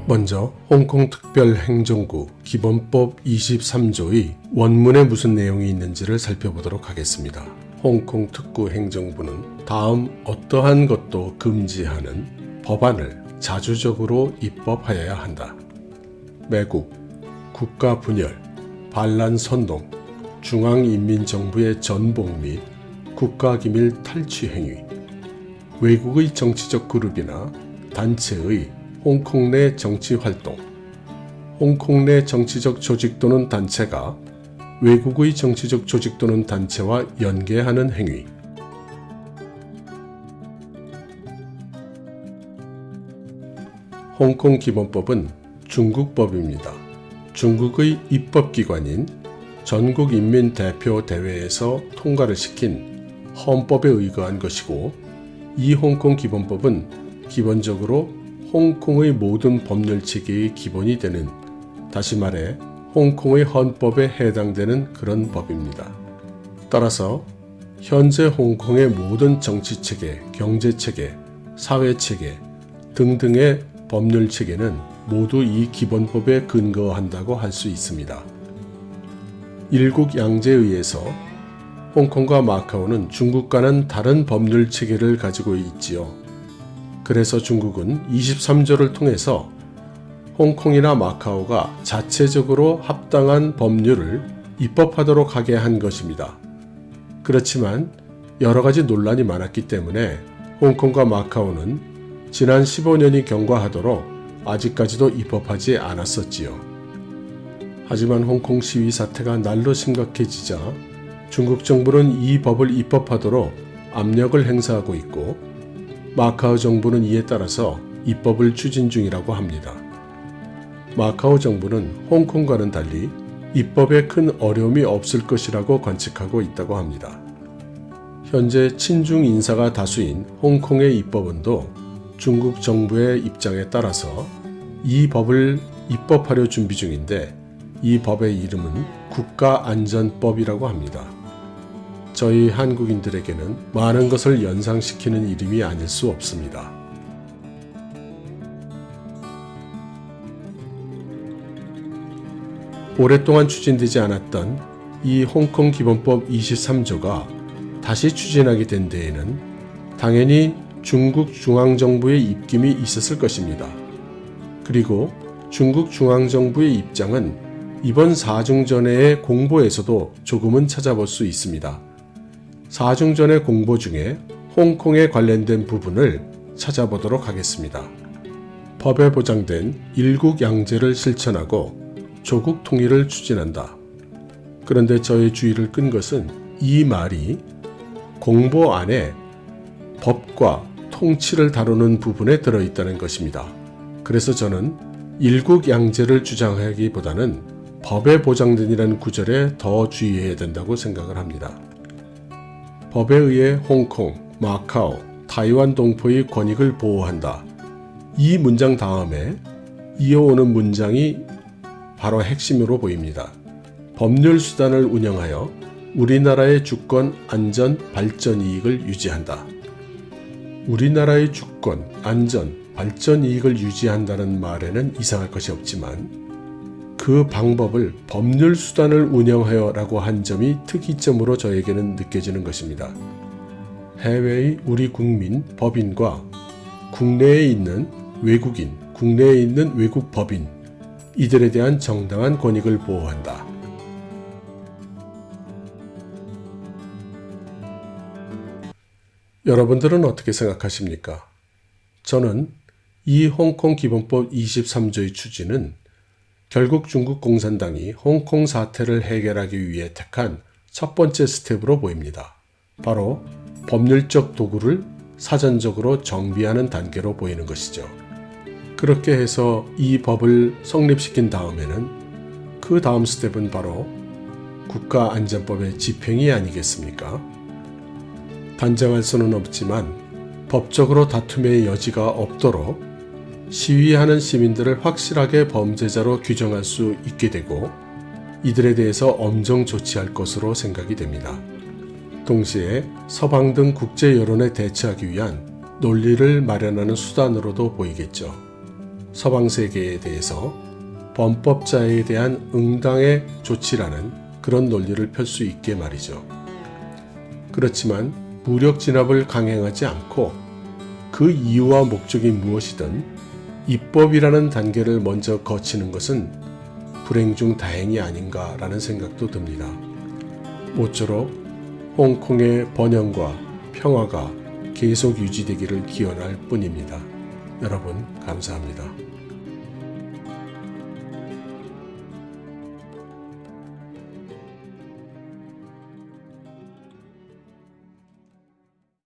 먼저 홍콩특별행정구 기본법 23조의 원문에 무슨 내용이 있는지를 살펴보도록 하겠습니다. 홍콩특구 행정부는 다음 어떠한 것도 금지하는 법안을 자주적으로 입법하여야 한다. 매국, 국가분열, 반란선동, 중앙인민정부의 전복 및 국가기밀 탈취 행위, 외국의 정치적 그룹이나 단체의 홍콩 내 정치활동, 홍콩 내 정치적 조직 또는 단체가 외국의 정치적 조직 또는 단체와 연계하는 행위, 홍콩 기본법은 중국법입니다. 중국의 입법기관인 전국인민대표대회에서 통과를 시킨 헌법에 의거한 것이고, 이 홍콩 기본법은 기본적으로 홍콩의 모든 법률 체계의 기본이 되는, 다시 말해 홍콩의 헌법에 해당되는 그런 법입니다. 따라서 현재 홍콩의 모든 정치체계, 경제체계, 사회체계 등등의 법률 체계는 모두 이 기본법에 근거한다고 할 수 있습니다. 일국양제에 의해서 홍콩과 마카오는 중국과는 다른 법률 체계를 가지고 있지요. 그래서 중국은 23조를 통해서 홍콩이나 마카오가 자체적으로 합당한 법률을 입법하도록 하게 한 것입니다. 그렇지만 여러 가지 논란이 많았기 때문에 홍콩과 마카오는 지난 15년이 경과하도록 아직까지도 입법하지 않았었지요. 하지만 홍콩 시위 사태가 날로 심각해지자 중국 정부는 이 법을 입법하도록 압력을 행사하고 있고, 마카오 정부는 이에 따라서 입법을 추진 중이라고 합니다. 마카오 정부는 홍콩과는 달리 입법에 큰 어려움이 없을 것이라고 관측하고 있다고 합니다. 현재 친중 인사가 다수인 홍콩의 입법원도 중국 정부의 입장에 따라서 이 법을 입법하려 준비 중인데, 이 법의 이름은 국가안전법이라고 합니다. 저희 한국인들에게는 많은 것을 연상시키는 이름이 아닐 수 없습니다. 오랫동안 추진되지 않았던 이 홍콩 기본법 23조가 다시 추진하게 된 데에는 당연히 중국 중앙정부의 입김이 있었을 것입니다. 그리고 중국 중앙정부의 입장은 이번 사중전의 공보에서도 조금은 찾아볼 수 있습니다. 사중전의 공보 중에 홍콩에 관련된 부분을 찾아보도록 하겠습니다. 법에 보장된 일국양제를 실천하고 조국 통일을 추진한다. 그런데 저의 주의를 끈 것은 이 말이 공보 안에 법과 통치를 다루는 부분에 들어있다는 것입니다. 그래서 저는 일국양제를 주장하기보다는 법에 보장된이라는 구절에 더 주의해야 된다고 생각을 합니다. 법에 의해 홍콩, 마카오, 타이완 동포의 권익을 보호한다. 이 문장 다음에 이어오는 문장이 바로 핵심으로 보입니다. 법률 수단을 운영하여 우리나라의 주권, 안전, 발전 이익을 유지한다. 우리나라의 주권, 안전, 발전 이익을 유지한다는 말에는 이상할 것이 없지만, 그 방법을 법률 수단을 운영하여 라고 한 점이 특이점으로 저에게는 느껴지는 것입니다. 해외의 우리 국민, 법인과 국내에 있는 외국인, 국내에 있는 외국 법인, 이들에 대한 정당한 권익을 보호한다. 여러분들은 어떻게 생각하십니까? 저는 이 홍콩 기본법 23조의 추진은 결국 중국 공산당이 홍콩 사태를 해결하기 위해 택한 첫 번째 스텝으로 보입니다. 바로 법률적 도구를 사전적으로 정비하는 단계로 보이는 것이죠. 그렇게 해서 이 법을 성립시킨 다음에는 그 다음 스텝은 바로 국가안전법의 집행이 아니겠습니까? 단정할 수는 없지만 법적으로 다툼의 여지가 없도록 시위하는 시민들을 확실하게 범죄자로 규정할 수 있게 되고, 이들에 대해서 엄정 조치할 것으로 생각이 됩니다. 동시에 서방 등 국제 여론에 대처하기 위한 논리를 마련하는 수단으로도 보이겠죠. 서방 세계에 대해서 범법자에 대한 응당의 조치라는 그런 논리를 펼 수 있게 말이죠. 그렇지만 무력 진압을 강행하지 않고 그 이유와 목적이 무엇이든 입법이라는 단계를 먼저 거치는 것은 불행 중 다행이 아닌가라는 생각도 듭니다. 모쪼록 홍콩의 번영과 평화가 계속 유지되기를 기원할 뿐입니다. 여러분 감사합니다.